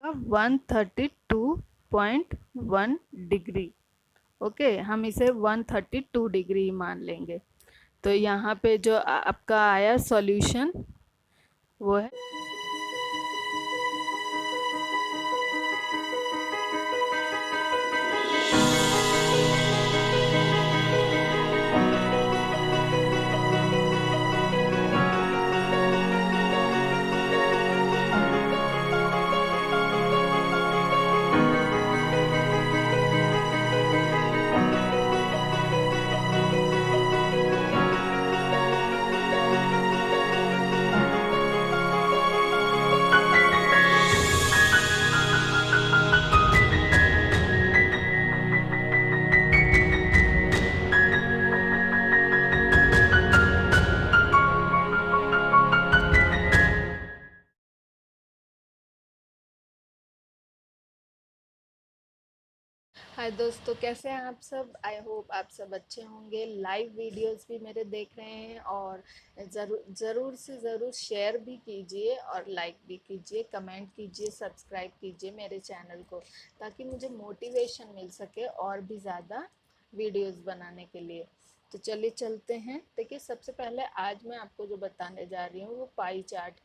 132.1 degree. Okay, हम इसे 132 degree मान लेंगे। तो यहाँ पे जो आपका आया सॉल्यूशन वो है हाय दोस्तों, कैसे हैं आप सब। आई होप आप सब अच्छे होंगे। लाइव वीडियोस भी मेरे देख रहे हैं और ज़रूर से ज़रूर शेयर भी कीजिए और लाइक भी कीजिए, कमेंट कीजिए, सब्सक्राइब कीजिए मेरे चैनल को, ताकि मुझे मोटिवेशन मिल सके और भी ज़्यादा वीडियोस बनाने के लिए। तो चलिए चलते हैं। देखिए, सबसे पहले आज मैं आपको जो बताने जा रही हूँ वो पाई चार्ट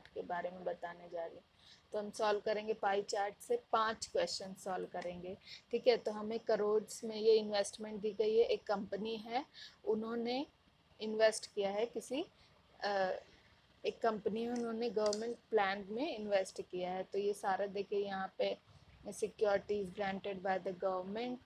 के बारे में बताने जा रही हूँ। तो हम सॉल्व करेंगे पाई चार्ट से 5 क्वेश्चन सॉल्व करेंगे। ठीक है, तो हमें करोड़ में ये इन्वेस्टमेंट दी गई है। एक कंपनी है, उन्होंने इन्वेस्ट किया है एक कंपनी है, उन्होंने गवर्नमेंट प्लान में इन्वेस्ट किया है। तो ये सारा देखिए यहाँ पे securities granted by the government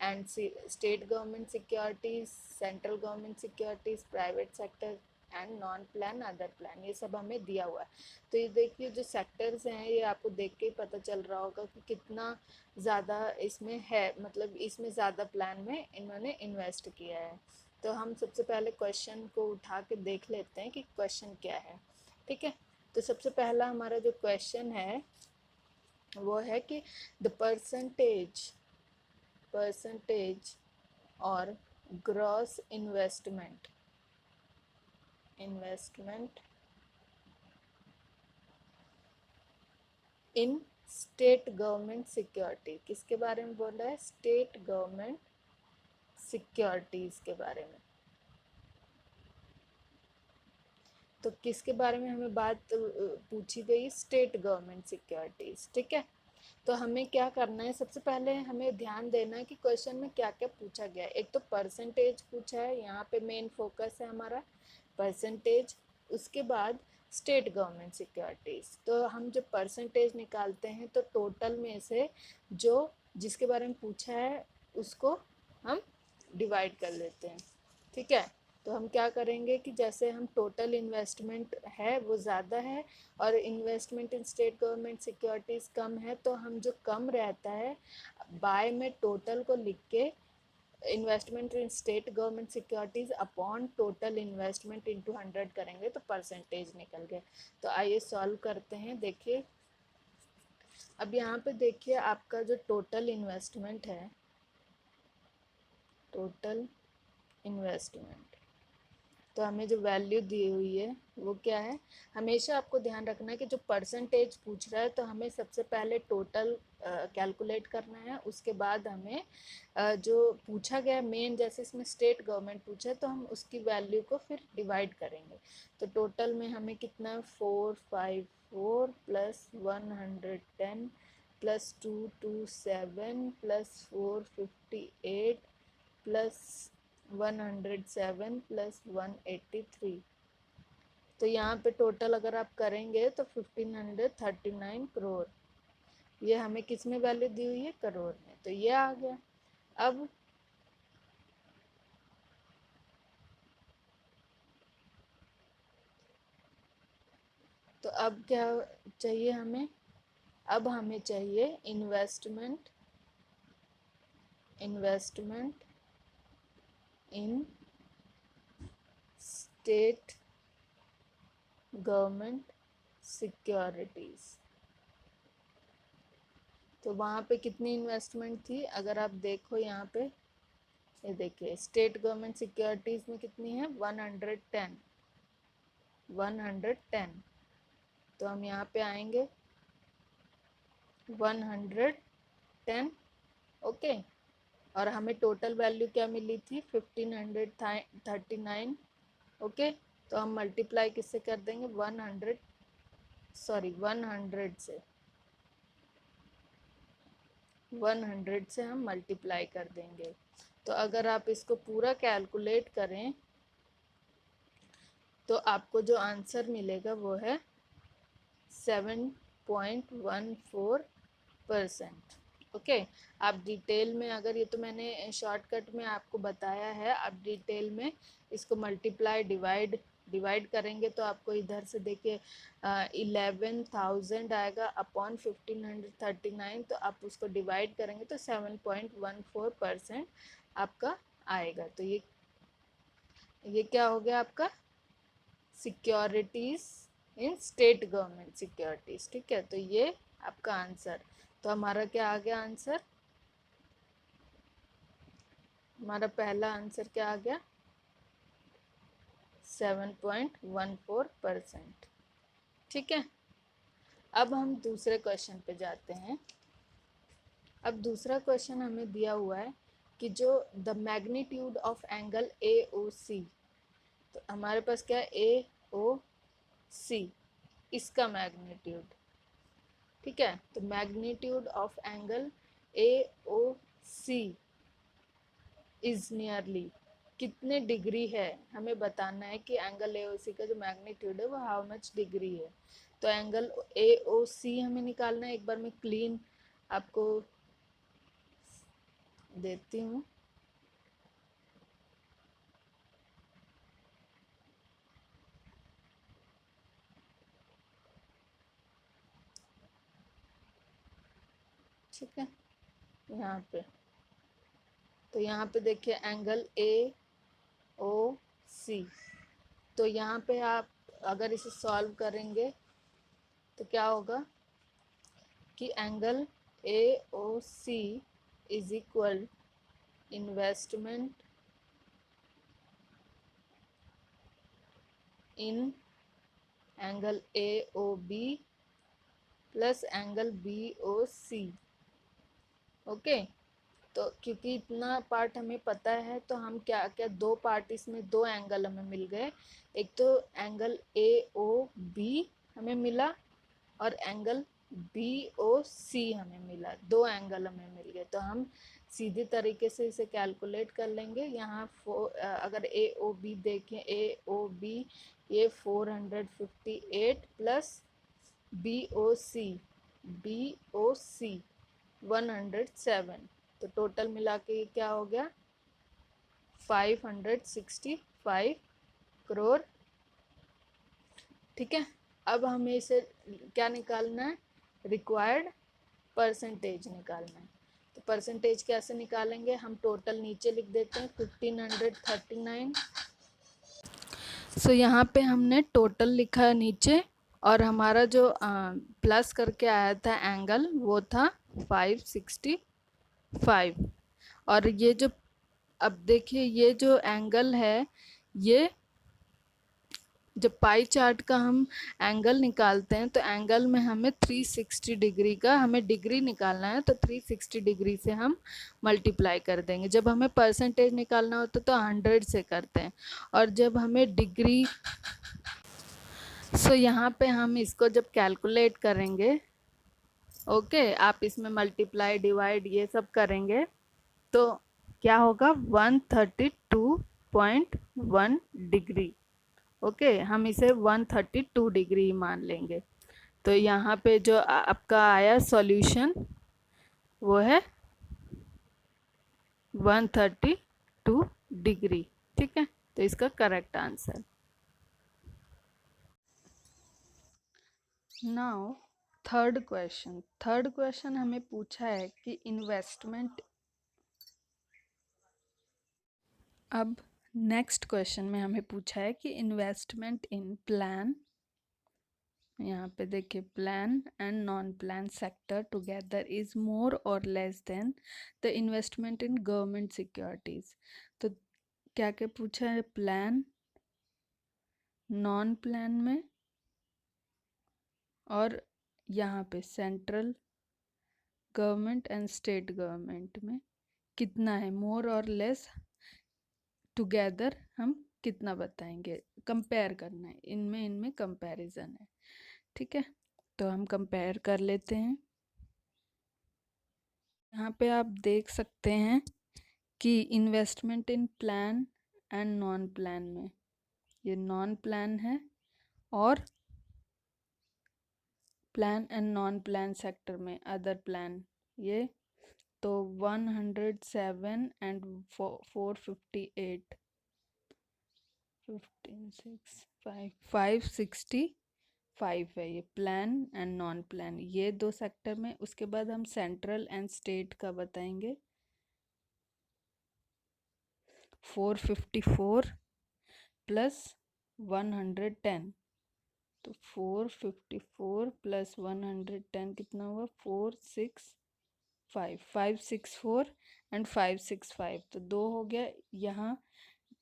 and state government securities, central government securities, private sector and non plan other plan, ये सब हमें दिया हुआ है। तो ये देखिए जो सेक्टर्स हैं ये आपको देख के ही पता चल रहा होगा कि कितना ज़्यादा इसमें है, मतलब इसमें ज़्यादा प्लान में इन्होंने इन्वेस्ट किया है। तो हम सबसे पहले क्वेश्चन को उठा के देख लेते हैं कि क्वेश्चन क्या है। ठीक है, तो सबसे पहला हमारा जो क्वेश्चन है वो है कि द परसेंटेज और gross investment in state government security, किसके बारे में बोल रहा है, स्टेट गवर्नमेंट सिक्योरिटीज के बारे में। तो किसके बारे में हमें बात पूछी गई, स्टेट गवर्नमेंट सिक्योरिटीज। ठीक है, तो हमें क्या करना है, सबसे पहले हमें ध्यान देना है कि क्वेश्चन में क्या क्या पूछा गया है। एक तो परसेंटेज पूछा है, यहाँ पे मेन फोकस है हमारा परसेंटेज। उसके बाद स्टेट गवर्नमेंट सिक्योरिटीज। तो हम जब परसेंटेज निकालते हैं तो टोटल में से जो जिसके बारे में पूछा है उसको हम डिवाइड कर लेते हैं। ठीक है, तो हम क्या करेंगे कि जैसे हम टोटल इन्वेस्टमेंट है वो ज़्यादा है और investment in state government securities कम है, तो हम जो कम रहता है बाय में टोटल को लिख के investment in state government securities upon total investment into 100 करेंगे तो परसेंटेज निकल गए। तो आइए सॉल्व करते हैं। देखिए, अब यहाँ पे देखिए आपका जो टोटल इन्वेस्टमेंट है, टोटल इन्वेस्टमेंट, तो हमें जो वैल्यू दी हुई है वो क्या है। हमेशा आपको ध्यान रखना है कि जो परसेंटेज पूछ रहा है तो हमें सबसे पहले टोटल कैलकुलेट करना है, उसके बाद हमें जो पूछा गया मेन, जैसे इसमें स्टेट गवर्नमेंट पूछा है तो हम उसकी वैल्यू को फिर डिवाइड करेंगे। तो टोटल में हमें कितना 454 plus 110 plus 227 plus 458 plus 107 plus 183। तो यहाँ पे टोटल अगर आप करेंगे तो 1539 करोड़, ये हमें किस में वैल्यू दी हुई है, करोड़ में। तो ये आ गया। अब तो अब क्या चाहिए हमें, अब हमें चाहिए investment in state government securities. तो वहाँ पे कितनी इन्वेस्टमेंट थी, अगर आप देखो यहाँ पे, ये देखिए स्टेट गवर्नमेंट सिक्योरिटीज में कितनी है 110। तो हम यहाँ पे आएंगे 110, ओके। और हमें टोटल वैल्यू क्या मिली थी, 1539, ओके। तो हम मल्टीप्लाई किससे कर देंगे, 100 से 100 से हम मल्टीप्लाई कर देंगे। तो अगर आप इसको पूरा कैलकुलेट करें तो आपको जो आंसर मिलेगा वो है 7.14%, ओके। आप डिटेल में, अगर ये तो मैंने शॉर्टकट में आपको बताया है, आप डिटेल में इसको मल्टीप्लाई डिवाइड करेंगे तो आपको इधर से देखिए 11,000 आएगा अपॉन 1539, तो आप उसको डिवाइड करेंगे तो 7.14% आपका आएगा। तो ये क्या हो गया आपका, सिक्योरिटीज इन स्टेट गवर्नमेंट सिक्योरिटीज, ठीक है। तो ये आपका आंसर, तो हमारा क्या आ गया आंसर, हमारा पहला आंसर क्या आ गया, 7.14%, ठीक है। अब हम दूसरे क्वेश्चन पे जाते हैं। अब दूसरा क्वेश्चन हमें दिया हुआ है कि जो the magnitude of angle A O C, तो हमारे पास क्या है, ए ओ सी, इसका मैग्नीट्यूड, ठीक है। तो magnitude of angle A O C is nearly, कितने डिग्री है, हमें बताना है कि एंगल ए ओ सी का जो मैग्नीट्यूड है वो हाउ मच डिग्री है। तो एंगल ए ओ सी हमें निकालना है। एक बार मैं क्लीन आपको देती हूँ। ठीक है, यहाँ पे, तो यहाँ पे देखिए एंगल ए ओ सी, तो यहाँ पे आप अगर इसे सॉल्व करेंगे तो क्या होगा कि angle A O C is equal investment in angle A O B plus angle B O C, okay. तो क्योंकि इतना पार्ट हमें पता है तो हम क्या क्या, दो पार्ट इसमें, दो एंगल हमें मिल गए। एक तो एंगल ए ओ बी हमें मिला और एंगल बी ओ सी हमें मिला, दो एंगल हमें मिल गए। तो हम सीधे तरीके से इसे कैलकुलेट कर लेंगे। यहाँ अगर ए ओ बी देखें, ए ओ बी ये 458 प्लस बी ओ सी 107, तो टोटल मिला के ये क्या हो गया, 565 करोड़, ठीक है। अब हमें इसे क्या निकालना है, रिक्वायर्ड परसेंटेज निकालना है। तो परसेंटेज कैसे निकालेंगे, हम टोटल नीचे लिख देते हैं 1539। सो यहाँ पे हमने टोटल लिखा है नीचे, और हमारा जो प्लस करके आया था एंगल वो था 565। और ये जो, अब देखिए ये जो एंगल है, ये जब पाई चार्ट का हम एंगल निकालते हैं तो एंगल में हमें 360 डिग्री का हमें डिग्री निकालना है, तो 360 डिग्री से हम मल्टीप्लाई कर देंगे। जब हमें परसेंटेज निकालना होता है तो 100 से करते हैं, और जब हमें डिग्री, सो यहाँ पे हम इसको जब कैलकुलेट करेंगे, ओके, आप इसमें मल्टीप्लाई डिवाइड ये सब करेंगे तो क्या होगा, 132.1 डिग्री, ओके। हम इसे 132 डिग्री मान लेंगे। तो यहाँ पे जो आपका आया सॉल्यूशन वो है 132 डिग्री, ठीक है। तो इसका correct answer. Now third question हमें पूछा है कि इन्वेस्टमेंट, अब नेक्स्ट क्वेश्चन में हमें पूछा है कि इन्वेस्टमेंट इन प्लान, यहाँ पे देखिए plan and non plan sector together is more और less than the investment in government securities. तो क्या क्या पूछा है, प्लान, नॉन प्लान में और यहाँ पे central government and state government में कितना है, मोर और लेस टुगेदर हम कितना बताएंगे, कंपेयर करना है, इनमें कंपैरिजन है। ठीक है, तो हम कंपेयर कर लेते हैं। यहाँ पे आप देख सकते हैं कि investment in plan and non plan में, ये नॉन प्लान है और plan and non plan sector में अदर प्लान, ये तो 107 एंड 458 565 है ये प्लान एंड नॉन प्लान, ये दो सेक्टर में। उसके बाद हम सेंट्रल एंड स्टेट का बताएंगे। 454 प्लस 110, तो 454 प्लस 110 कितना हुआ, 564 एंड 565, तो दो हो गया। यहाँ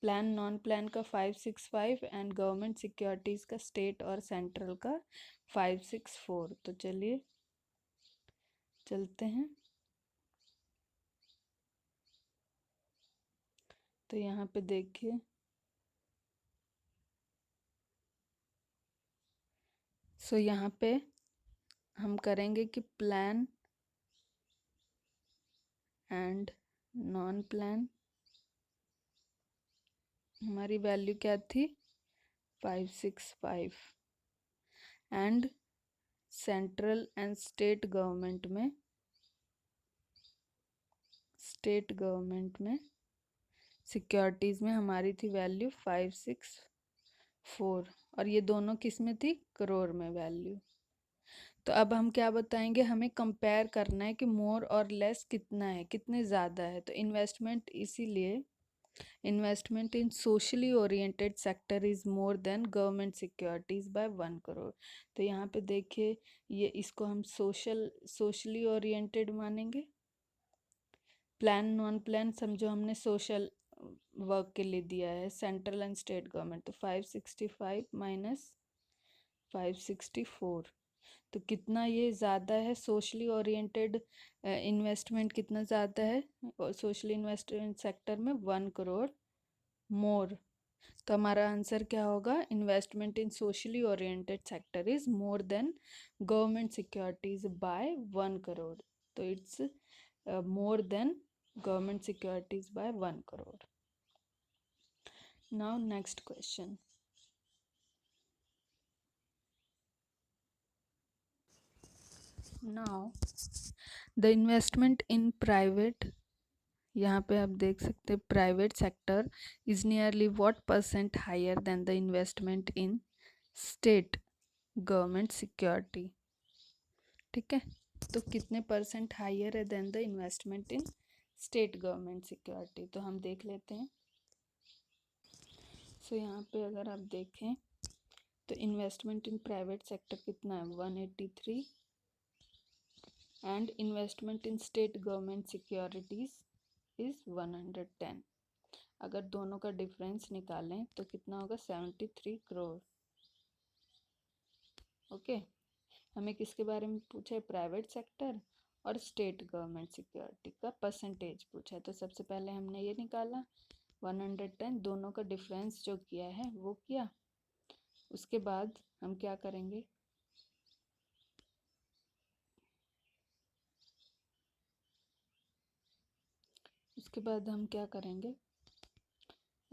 प्लान नॉन प्लान का 565 एंड गवर्नमेंट सिक्योरिटीज का स्टेट और सेंट्रल का 564। तो चलिए चलते हैं। तो यहाँ पे देखिए, सो यहाँ पे हम करेंगे कि प्लान एंड नॉन प्लान, हमारी वैल्यू क्या थी 565, and central and state government में सिक्योरिटीज़ में हमारी थी वैल्यू 564, और ये दोनों किस में थी, करोड़ में वैल्यू। तो अब हम क्या बताएंगे, हमें कंपेयर करना है कि मोर और लेस कितना है, कितने ज़्यादा है। तो इन्वेस्टमेंट, इसीलिए investment in socially oriented sector is more than government securities by 1 crore. तो यहाँ पे देखिए, ये इसको हम सोशली ओरिएंटेड मानेंगे। प्लान नॉन प्लान समझो हमने सोशल वर्क के लिए दिया है, सेंट्रल एंड स्टेट गवर्नमेंट, तो 565 माइनस 564, तो कितना ये ज़्यादा है, सोशली ओरिएंटेड इन्वेस्टमेंट कितना ज़्यादा है, और सोशली इन्वेस्टमेंट सेक्टर में 1 करोड़ मोर। तो हमारा आंसर क्या होगा, investment in socially oriented sector is more than government securities by 1 crore. तो it's more than government securities by 1 crore. Now next question. Now the investment in private, यहाँ पे आप देख सकते हैं private sector is nearly what percent higher than the investment in state government security. ठीक है, तो कितने परसेंट हायर है than the investment in state government security, तो हम देख लेते हैं। सो यहाँ पे अगर आप देखें तो इन्वेस्टमेंट इन प्राइवेट सेक्टर कितना है 183, and investment in state government securities is 110। अगर दोनों का डिफरेंस निकालें तो कितना होगा 73 करोड़। ओके, हमें किसके बारे में पूछा है, प्राइवेट सेक्टर और स्टेट गवर्नमेंट सिक्योरिटी का परसेंटेज पूछा है। तो सबसे पहले हमने ये निकाला 110, दोनों का डिफरेंस जो किया है वो किया। उसके बाद हम क्या करेंगे,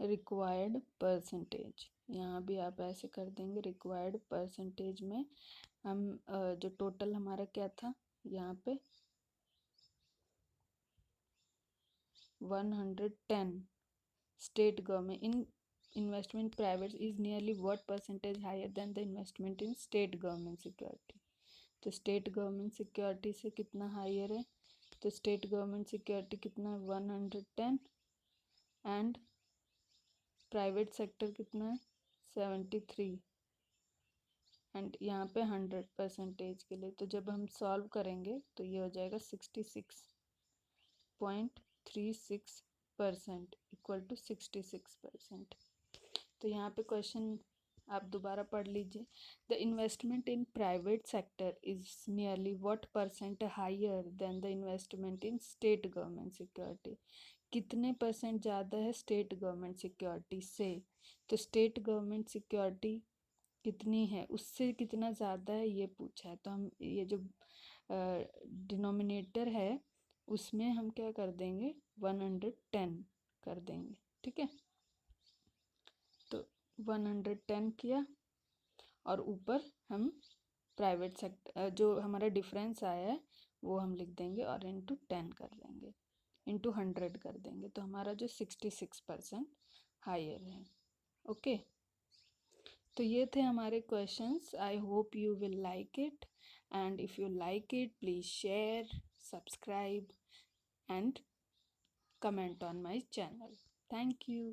रिक्वायर्ड परसेंटेज, यहाँ भी आप ऐसे कर देंगे। रिक्वायर्ड परसेंटेज में हम जो टोटल हमारा क्या था यहाँ पे 110, state government in investment private is nearly what percentage higher than the investment in state government security. तो स्टेट गवर्नमेंट सिक्योरिटी से कितना हायर है, तो स्टेट गवर्नमेंट सिक्योरिटी कितना है 110, एंड प्राइवेट सेक्टर कितना है 73, एंड यहाँ पे 100 परसेंटेज के लिए। तो जब हम सॉल्व करेंगे तो ये हो जाएगा 66.36% इक्वल टू 66%। तो यहाँ पे क्वेश्चन आप दोबारा पढ़ लीजिए। The investment in private sector is nearly what percent higher than the investment in state government security. कितने परसेंट ज़्यादा है स्टेट गवर्नमेंट सिक्योरिटी से? तो स्टेट गवर्नमेंट सिक्योरिटी कितनी है, उससे कितना ज़्यादा है ये पूछा है। तो हम ये जो डिनोमिनेटर है उसमें हम क्या कर देंगे, 110 कर देंगे, ठीक है। तो 110 किया और ऊपर हम प्राइवेट सेक्टर जो हमारा डिफरेंस आया है वो हम लिख देंगे और इंटू 10 कर देंगे, इंटू 100 कर देंगे। तो हमारा जो 66% हायर है। ओके, तो ये थे हमारे questions. I hope you will like it, and if you like it please share, subscribe and comment on my channel. Thank you.